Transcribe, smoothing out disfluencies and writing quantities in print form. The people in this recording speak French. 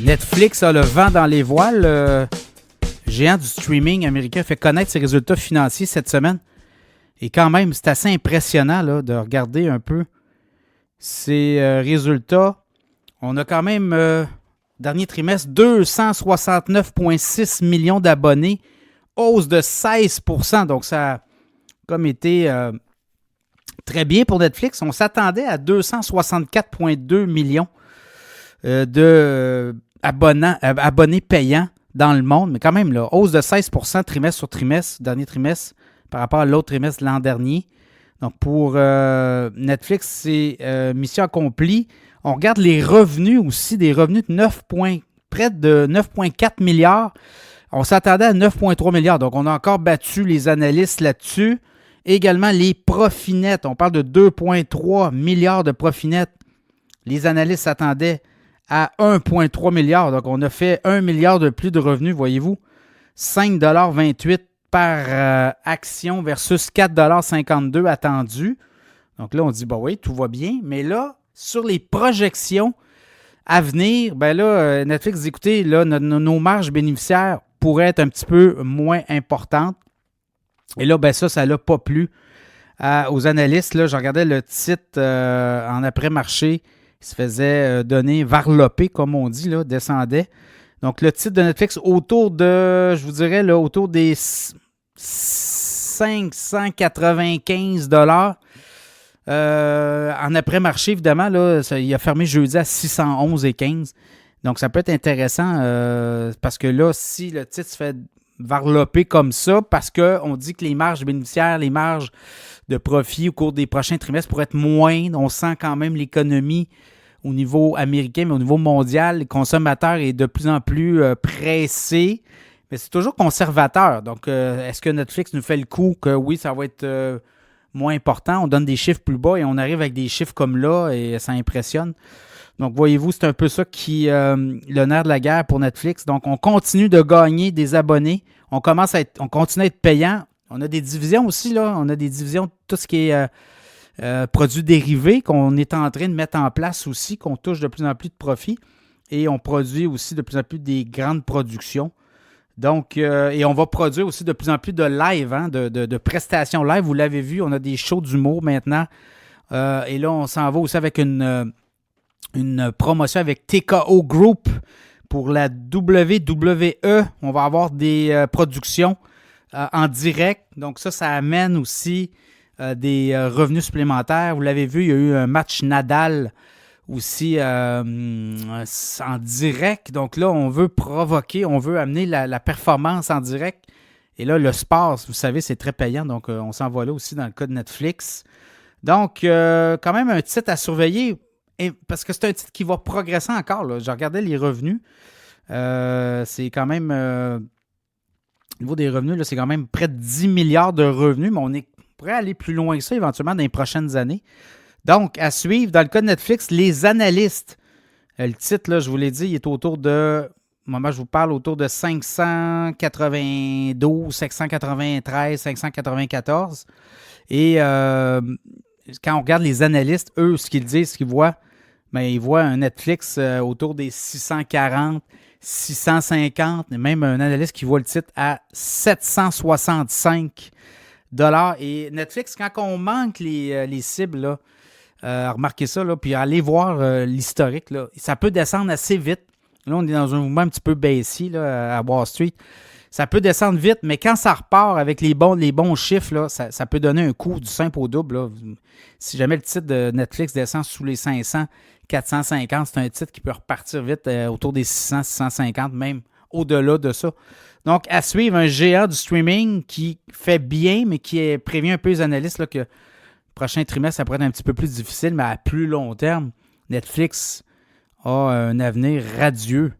Netflix a le vent dans les voiles. Le géant du streaming américain fait connaître ses résultats financiers cette semaine. Et quand même, c'est assez impressionnant là, de regarder un peu ces résultats. On a quand même, dernier trimestre, 269,6 millions d'abonnés, hausse de 16%. Donc, ça a comme été très bien pour Netflix. On s'attendait à 264,2 millions d'abonnés payants dans le monde. Mais quand même, là, hausse de 16% trimestre sur trimestre, dernier trimestre, par rapport à l'autre trimestre de l'an dernier. Donc, pour Netflix, c'est mission accomplie. On regarde les revenus aussi, des revenus de près de 9,4 milliards. On s'attendait à 9,3 milliards. Donc, on a encore battu les analystes là-dessus. Également, les profits nets. On parle de 2,3 milliards de profits nets. Les analystes s'attendaient à 1,3 milliard. Donc, on a fait 1 milliard de plus de revenus, voyez-vous. 5,28 par action versus 4,52 attendus. Donc là, on dit, bah oui, tout va bien. Mais là, sur les projections à venir, ben là, Netflix dit, écoutez, là, nos marges bénéficiaires pourraient être un petit peu moins importantes. Et là, ben ça l'a pas plu aux analystes. Là, je regardais le titre en après-marché. Il se faisait donner varlopé, comme on dit, là, descendait. Donc, le titre de Netflix autour de, je vous dirais, là, autour des 595 $. En après-marché, évidemment, là, il a fermé jeudi à 611,15 $. Donc, ça peut être intéressant parce que là, si le titre se fait varloper comme ça, parce qu'on dit que les marges bénéficiaires, les marges de profit au cours des prochains trimestres pourraient être moindres. On sent quand même l'économie au niveau américain, mais au niveau mondial, le consommateur est de plus en plus pressé. Mais c'est toujours conservateur. Donc, est-ce que Netflix nous fait le coup que oui, ça va être moins important? On donne des chiffres plus bas et on arrive avec des chiffres comme là et ça impressionne. Donc, voyez-vous, c'est un peu ça qui le nerf de la guerre pour Netflix. Donc, on continue de gagner des abonnés. On continue à être payant. On a des divisions aussi, là. On a des divisions de tout ce qui est produits dérivés qu'on est en train de mettre en place aussi, qu'on touche de plus en plus de profits. Et on produit aussi de plus en plus des grandes productions. Donc, et on va produire aussi de plus en plus de live, hein, de prestations live. Vous l'avez vu, on a des shows d'humour maintenant. Et là, on s'en va aussi avec une promotion avec TKO Group pour la WWE. On va avoir des productions en direct. Donc ça amène aussi des revenus supplémentaires. Vous l'avez vu, il y a eu un match Nadal aussi en direct. Donc là, on veut provoquer, on veut amener la performance en direct. Et là, le sport, vous savez, c'est très payant. Donc, on s'en va là aussi dans le cas de Netflix. Donc, quand même un titre à surveiller. Parce que c'est un titre qui va progresser encore. Là. Je regardais les revenus. C'est quand même... au niveau des revenus, là, c'est quand même près de 10 milliards de revenus, mais on pourrait aller plus loin que ça éventuellement dans les prochaines années. Donc, à suivre, dans le cas de Netflix, les analystes. Le titre, là, je vous l'ai dit, il est autour de... Au moment où je vous parle, autour de 592, 593, 594. Et quand on regarde les analystes, eux, ce qu'ils disent, ce qu'ils voient, bien, ils voient un Netflix autour des 640, 650, et même un analyste qui voit le titre à 765 $. Et Netflix, quand on manque les cibles, là, remarquez ça, là, puis allez voir l'historique, là, ça peut descendre assez vite. Là, on est dans un mouvement un petit peu baissier là, à Wall Street. Ça peut descendre vite, mais quand ça repart avec les bons chiffres, là, ça peut donner un coup du simple au double. Là. Si jamais le titre de Netflix descend sous les 500, 450, c'est un titre qui peut repartir vite autour des 600, 650, même au-delà de ça. Donc, à suivre, un géant du streaming qui fait bien, mais qui prévient un peu les analystes là, que le prochain trimestre, ça pourrait être un petit peu plus difficile, mais à plus long terme, Netflix a un avenir radieux